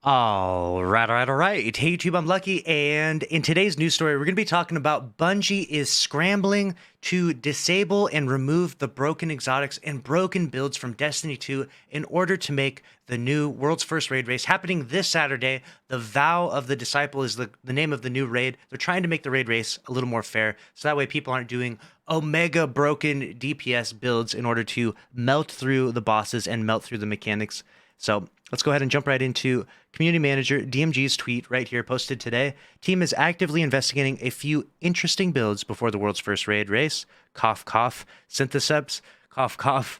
All right. Hey, YouTube, I'm Lucky, and in today's news story, we're going to be talking about Bungie is scrambling to disable and remove the broken exotics and broken builds from Destiny 2 in order to make the new world's first raid race happening this Saturday. The Vow of the Disciple is the name of the new raid. They're trying to make the raid race a little more fair, so that way people aren't doing omega broken DPS builds in order to melt through the bosses and melt through the mechanics. So let's go ahead and jump right into Community Manager DMG's tweet right here posted today. Team is actively investigating a few interesting builds before the world's first raid race. Cough, cough. Syntheseps. Cough, cough.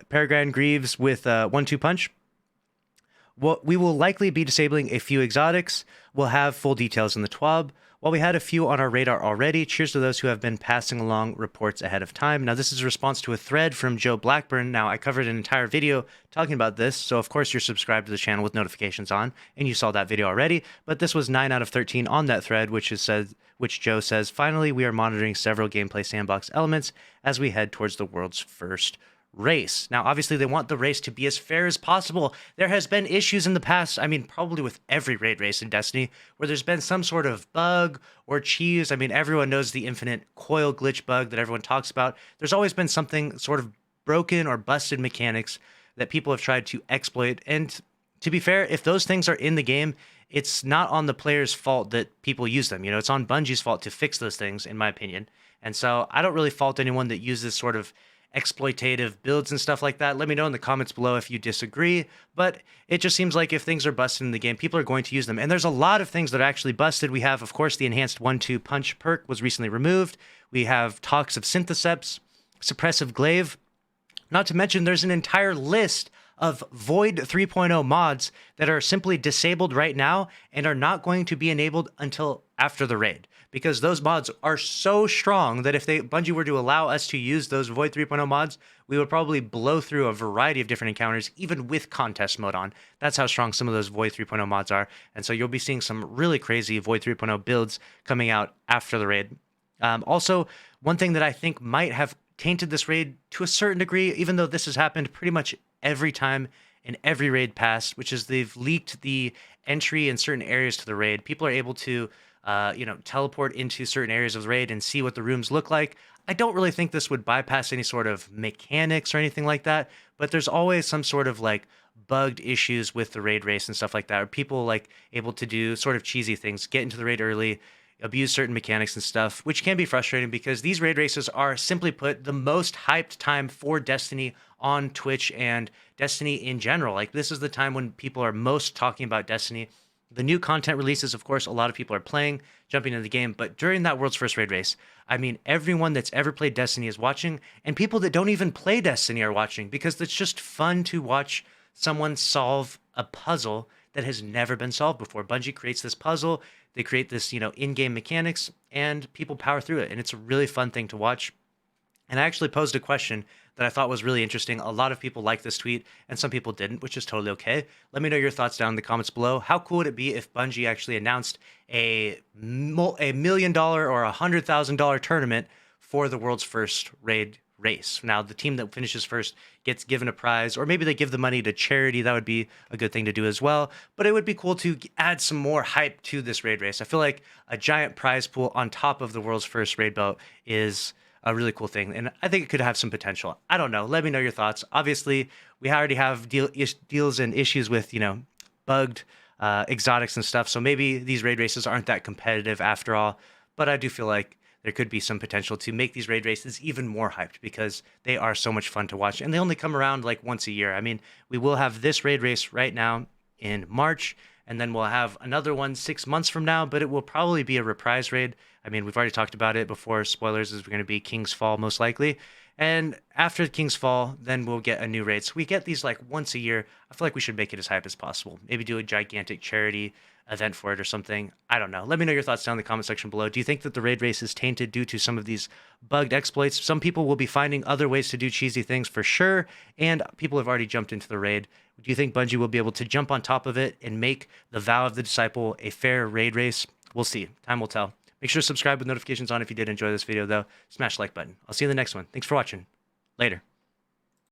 Peregrine Greaves with 1-2 punch. We will likely be disabling a few exotics. We'll have full details in the TWAB. While we had a few on our radar already, cheers to those who have been passing along reports ahead of time. Now, this is a response to a thread from Joe Blackburn. Now, I covered an entire video talking about this, so of course you're subscribed to the channel with notifications on, and you saw that video already, but this was 9 out of 13 on that thread, which Joe says, finally, we are monitoring several gameplay sandbox elements as we head towards the world's first race. Now, obviously, they want the race to be as fair as possible. There has been issues in the past, I mean, probably with every raid race in Destiny, where there's been some sort of bug or cheese. I mean, everyone knows the infinite coil glitch bug that everyone talks about. There's always been something sort of broken or busted mechanics that people have tried to exploit. And to be fair, if those things are in the game, it's not on the player's fault that people use them. You know, it's on Bungie's fault to fix those things, in my opinion. And so I don't really fault anyone that uses sort of exploitative builds and stuff like that. Let me know in the comments below if you disagree, but it just seems like if things are busted in the game, people are going to use them. And there's a lot of things that are actually busted. We have, of course, the enhanced 1-2 punch perk was recently removed. We have talks of Syntheseps, suppressive glaive. Not to mention there's an entire list of Void 3.0 mods that are simply disabled right now and are not going to be enabled until after the raid, because those mods are so strong that if Bungie were to allow us to use those Void 3.0 mods, we would probably blow through a variety of different encounters, even with contest mode on. That's how strong some of those Void 3.0 mods are. And so you'll be seeing some really crazy Void 3.0 builds coming out after the raid. Also, one thing that I think might have tainted this raid to a certain degree, even though this has happened pretty much every time in every raid past, which is they've leaked the entry in certain areas to the raid. People are able to teleport into certain areas of the raid and see what the rooms look like. I don't really think this would bypass any sort of mechanics or anything like that, but there's always some sort of like bugged issues with the raid race and stuff like that, or people like able to do sort of cheesy things, get into the raid early, abuse certain mechanics and stuff, which can be frustrating because these raid races are, simply put, the most hyped time for Destiny on Twitch and Destiny in general. Like, this is the time when people are most talking about Destiny. The new content releases, of course, a lot of people are playing, jumping into the game, but during that world's first raid race, I mean, everyone that's ever played Destiny is watching, and people that don't even play Destiny are watching, because it's just fun to watch someone solve a puzzle that has never been solved before. Bungie creates this puzzle, they create this, in-game mechanics, and people power through it, and it's a really fun thing to watch. And I actually posed a question that I thought was really interesting. A lot of people liked this tweet, and some people didn't, which is totally okay. Let me know your thoughts down in the comments below. How cool would it be if Bungie actually announced a $1 million or $100,000 tournament for the world's first raid race? Now, the team that finishes first gets given a prize, or maybe they give the money to charity. That would be a good thing to do as well. But it would be cool to add some more hype to this raid race. I feel like a giant prize pool on top of the world's first raid belt is a really cool thing, and I think it could have some potential. I don't know. Let me know your thoughts. Obviously, we already have deals and issues with, bugged exotics and stuff, so maybe these raid races aren't that competitive after all, but I do feel like there could be some potential to make these raid races even more hyped, because they are so much fun to watch, and they only come around like once a year. I mean, we will have this raid race right now in March, and then we'll have another one 6 months from now, but it will probably be a reprise raid. I mean, we've already talked about it before. Spoilers, is going to be King's Fall most likely. And after King's Fall, then we'll get a new raid. So we get these like once a year. I feel like we should make it as hype as possible. Maybe do a gigantic charity event for it or something. I don't know. Let me know your thoughts down in the comment section below. Do you think that the raid race is tainted due to some of these bugged exploits? Some people will be finding other ways to do cheesy things for sure, and people have already jumped into the raid. Do you think Bungie will be able to jump on top of it and make the Vow of the Disciple a fair raid race? We'll see. Time will tell. Make sure to subscribe with notifications on if you did enjoy this video, though. Smash the like button. I'll see you in the next one. Thanks for watching. Later.